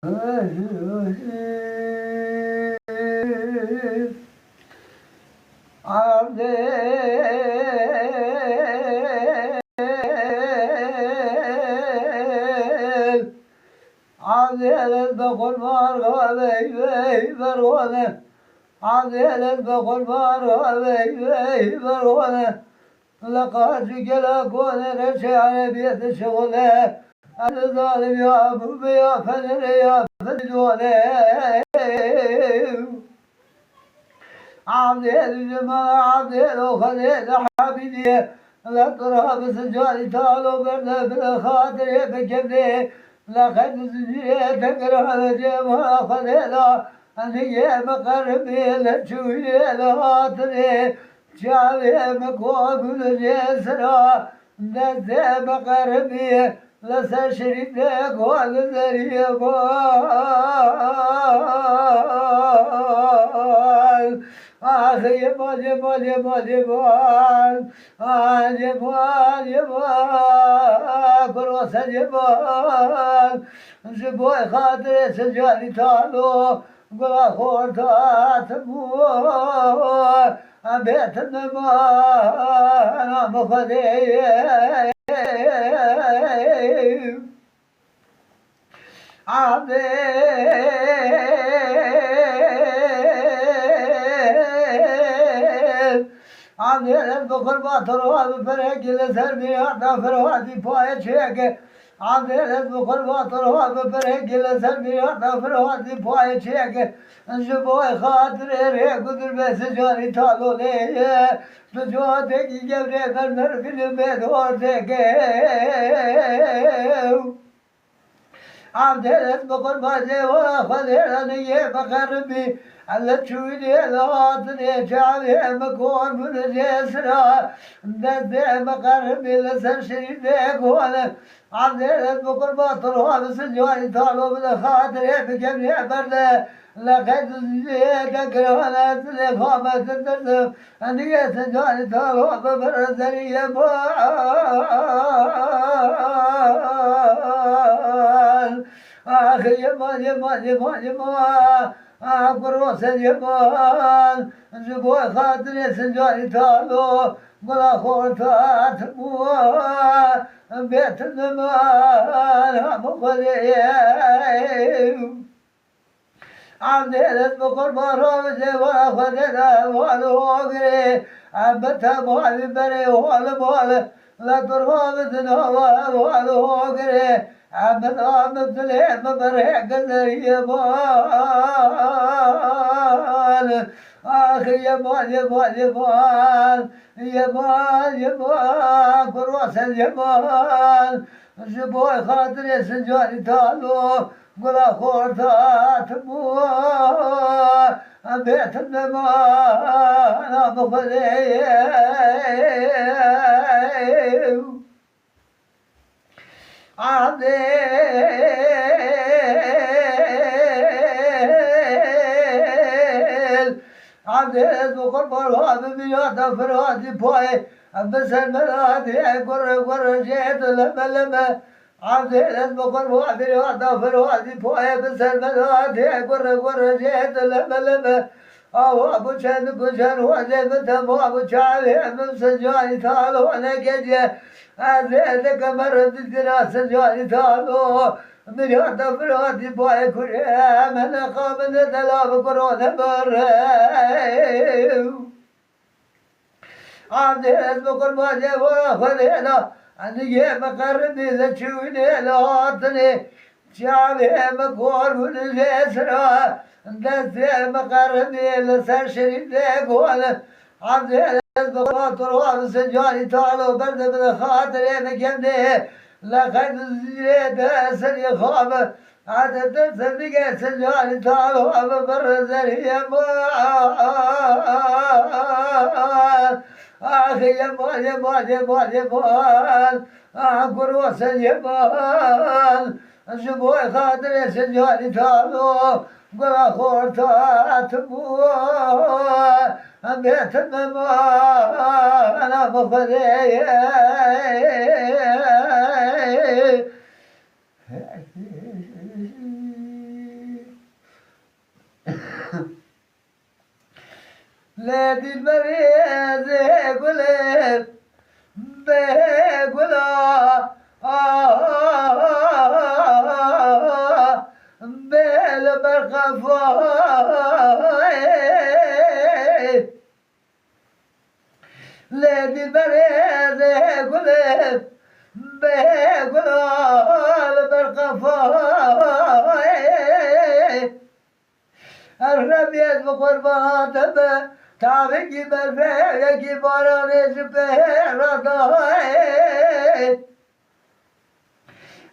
عادل بقول مارغة بي برونة عادل بقول مارغة بي برونة لقد جلا كون رشي على بيت شغله الظالم يا ابو يا فنر يا فندونه عادل جمال عادل وخليل حبيبي لا ترى سجالي تالو برد بالخاطر بكبدي لقد زجيت على جمال خليلا أني مقربي لتشوي لهاتني شاوي مقوم الجسرى نزي مقربي لسشريك قول ذريبا يبال يبال يبال يبال يبال يبال كروس يبال جبوي خاطري سجالي تالو قلا خورتا تمو بيت النمان مخذي عبد عبد البخر باطر بفرق لسربي عطا فرواتي باي شيك عبد البخر باطر بفرق لسربي عطا فرواتي باي شيك جبوي خاطر ريك قدر بس جاني تالو ليه تجوتك يجبري بالمر في البيت ورتك عبد البخر باجي وخذ نيه بقربي على تشويلي الهاتني شعبي مكون من الجسرى ندي مقربي لسر شريف يكون عبد البخر باطر بسجواني طالو بالخاطر بكبني برده لقد زيدك كرهنا تلقامة الدرس أني سجواني طالو ببرزري يبال آخي يبال يبال يبال يبال قروس اليمان جبوي خاطري سجاني تالو بلا خورتا تمو بيت النمان مخلي عبد البخر باروزي واخذنا والوغري عبتها موالي بري والموالي لا ترغبتنا والوغري عبتها مثلي مبريق يبال آخي يبال يبال يبال يبال يبال كروس اليبال جبوي خاطري سجاني تالو قلا خورتا تمو بيت النمان مخذي عبد بقرب هذا بيات فراتي باي بس المراتي قر جيت لما عبد بقرب هذا بيات فراتي باي بس المراتي قر جيت لما أو أبو شان كشان وجه متم أبو شان من سجاني تالو أنا كجي أزيدك مرد الجراس سجاني تالو من هذا فراتي باي كريم أنا قام ندلاب كورونا بريو عبد بقول ما جوا خلينا أني مقربي لتشويني لهاتني شعبي مقول من الجسرى دسي مقربي لسر شريف يقول عبد البخر وسجاني طالو برد بالخاطر مكمدي لقد زيد أسر يخاف عدد صدق سجاني طالو ببرزر يبال آخي يبال يبال يبال يبال قروس يبال جبوي خاطر سجاني طالو قلا خورتا تمو بيت النمان مخذي لادي المريض قلب بقولا بالبرقفاي لادي المريض قلب بقولا البرقفاي الربيع بقربات تعبكي بالفعل باراني سبيرتاي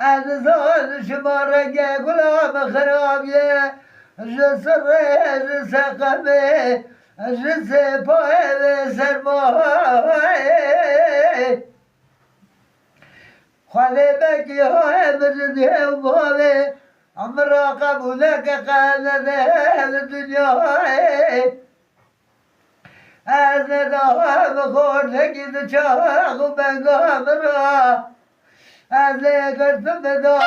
أنزل شمارك غلام خرابي جسر جسقمي جسباي سرماي خليبك يا مجدي وبابي عمرا قبولك قال الدنيا أنا بخور لقيت شاق وبنقامرا أنا قلت بدارا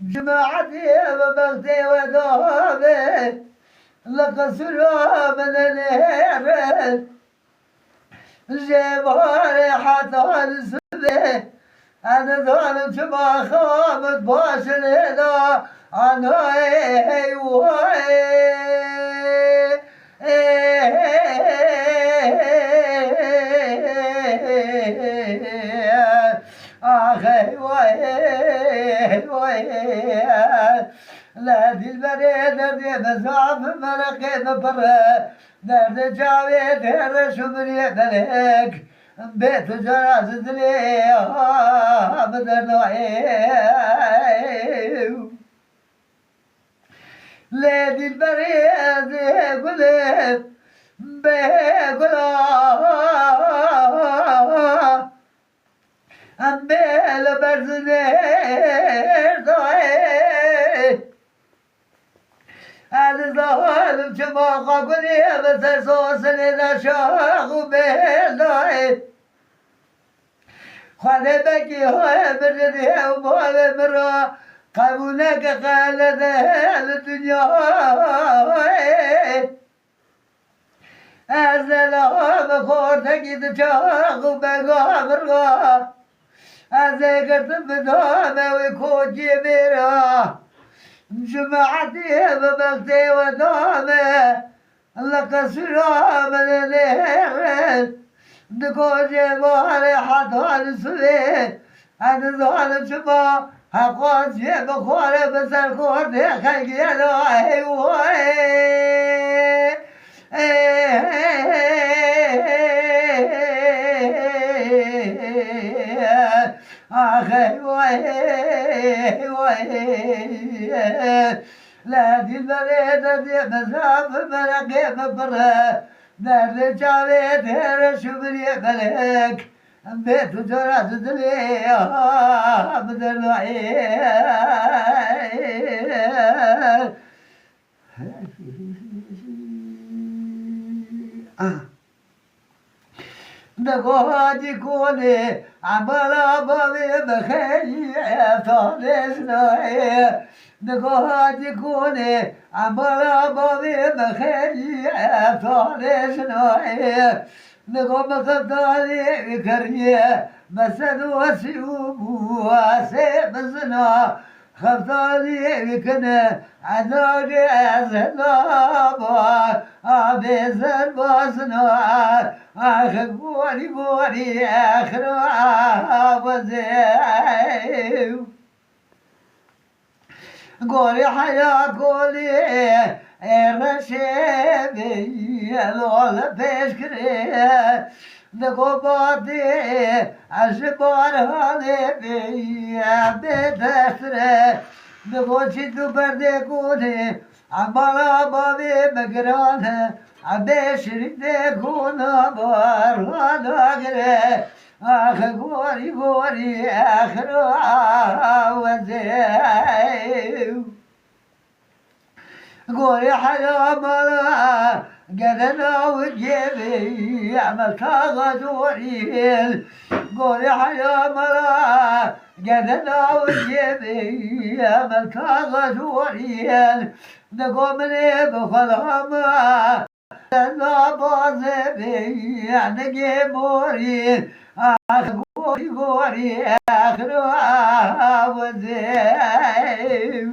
جماعتي وبغتي ودابي لقصرا من الهير جباري حتى السبي أنا ظالم شما خامت باشر هنا أنا أخي لا دي البريد دي مزعف مرقي مبرة نرد جاوي دير شمري ملك بيت جراس دلي بدر نوعي لادي البريد قلب بقلا أمبيل برزنير ضعي هذا ظالم شماقة قلي بسر صوصني ذا شاق وبيل ضعي خذي بكي هاي بردي ومال مرا قبولك قال ذا الدنيا أزلها بخورتك تشاق وبقامرها أذكرت بدامة ويكون جبيرها جمعتي ببغتي ودامة لك سرا من الهير دكو جبالي حتى السويد أنا ظالم شما حقوق جيب خوري بسر خورتي خلقي أنا أخي لا دي المريضة دي مزاف مرقي مبرة نار جاوي دير شمري ملك بيت جراس دلي بدر نقودي كوني عملا بابي بخير طالسنا نقودي كوني عملا بابي بخير طالسنا نقوم خطالي بكريه مسد وسيوب وسيبزنا خطالي بكنا عدوجي أزلابا أبيزر باسنا آخر بوري آخر وزيو قولي حياة قولي الرشيبي الولا بيشكري نقوباتي عشبار هالبي بتسري نقوشي تبردي كوني عمالا بابي مقرانه عبيشري تكونا باروانا غري آخر بوري آخر وزيو قولي حيا ملا قدنا وجيبي عمل تاغد وريل قولي حيا مرا قدنا وجيبي ملكا غزوريا نقومني بخلهم نبازبي نقيموري أخوري غوري أخروا وزيو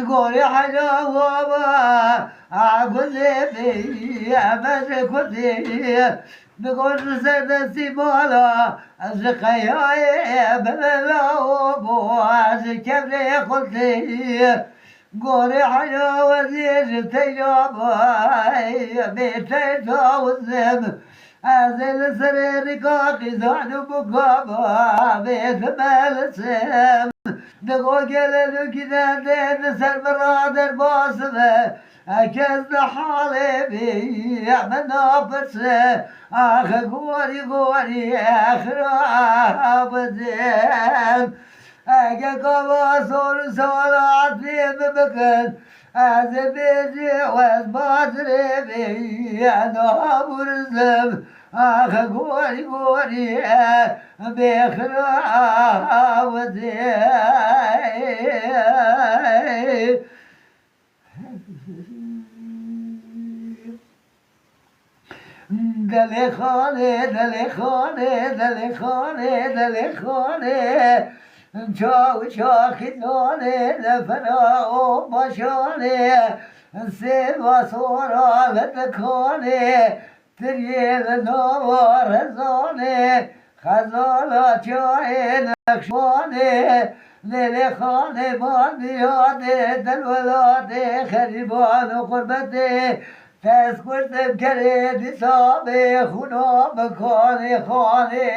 قولي حاجة وابا عقلبي أمسكتي نقول سدسي مولا أزقياي بلا وبو أزكبري قلتي قولي حاجة وزير تجابي بيتي توزم أزل سريري قاقي زعن بقابا بيت مالسم نقول قللو كده دين سر برادر باسمه أكز حالي بي من نفسه آخ قوري قوري آخر آبدين أكا قوا صور صورات في مبكن از بیجی و از بازری بی انا برزم آخ گوری گوری بخرا و دی دل خانه دل خانه دل خانه دل خانه چاو چاخی دانه نفنا و باشانه سیوا سورا لدکانه تریل نوار زانه خزالا چای نقشانه لیل خانه بان بیاده دل ولاده خریبان و قربته تس کردم کرد حساب خونا بکانه خانه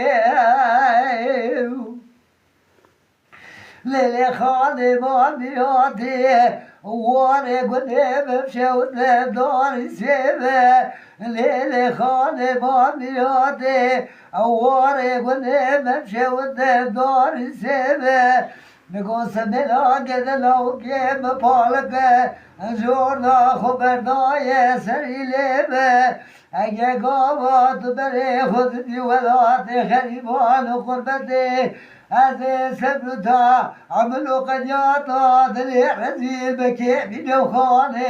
لیل خانه بان بیاده واره گنه بمشود داری سیبه لیل خانه بان بیاده واره گنه بمشود داری سیبه نگوس ملاک دلو که مپالکه زورنا خبردای سری لیبه اگه گاوات بره خود دیولات خریبان و قربته از سبر تا عمل و قنیاتا دل رزیل بکی بیدو خانه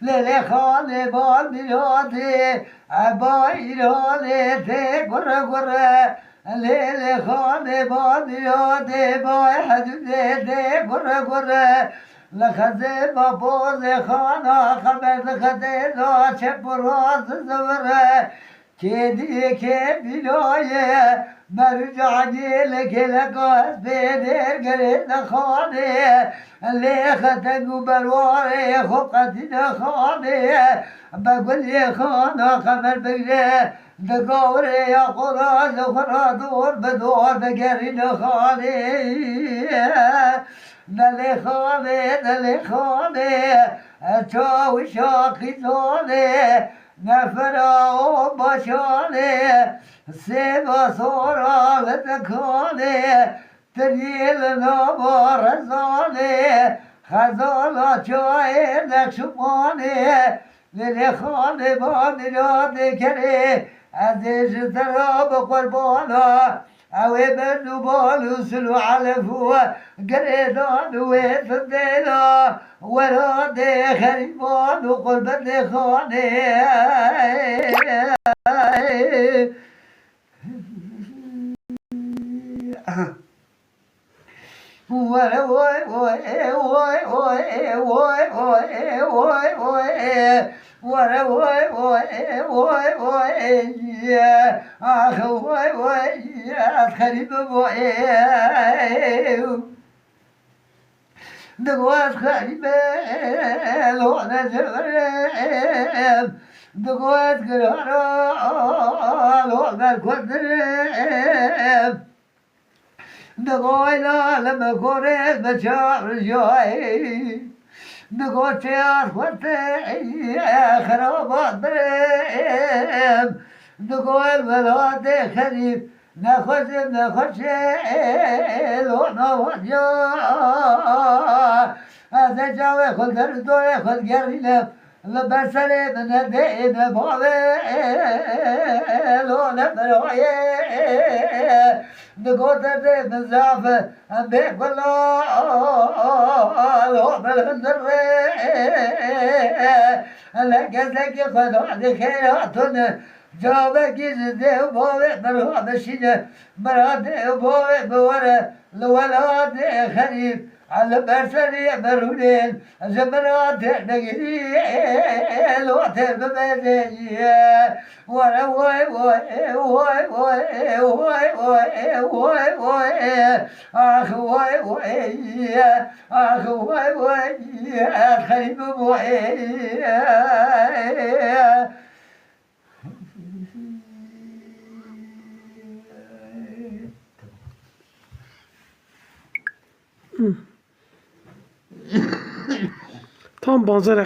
لیل خانه بال بیاده با ایرانه ته گره گره لیل خانه بال بیاده با حدوده ته گره گره لخزه با باز خانه خبر لخزه دا چپ و راز زوره که دیگه که بینایه مرجعی لکلکاس بیدر گرد خانه لیختنگو برواره خوبقتی نخانه بگلی خانه خبر بگره دگوره یا قراز خرا دور بدور بگری نخانه دل خانه چاو شاقی زانه نفرا باشانه سیبا سورا لدکانه تریل نبارزانه خزالا چای نقشمانه لیل خانه با میراده کره ازش تراب قربانا اوی بردو بالو سلو علفو گردان و فدینا وراده خریبان و قربت خانه وای وای وای وای وای وای وای وای وای وای وای وای وای وای آخ وای وای خریب وای دقوات خریب لونه زغرم دقوات قرارا لونه قدرم دقوی لالم کورد بچار جای دقوی چیار خورده خرابات برم دقوی الولاد خریب نخوشم لونا وجا از جاوه خود در دوره خود گرینم لبسني من الدين بابي لون بروي نقول من زعفة أبيك والله لو بالهندري لقيتك خدعتي خيراتنا جابك جدي وبابي مروح بشينة مراتي وبابي بورا لولادي خريف على برسلي مرونين زمرات نقري الوقت بمدني ورا واي واي واي واي واي واي واي اخ واي واي اخ واي واي خريب واي Tam manzara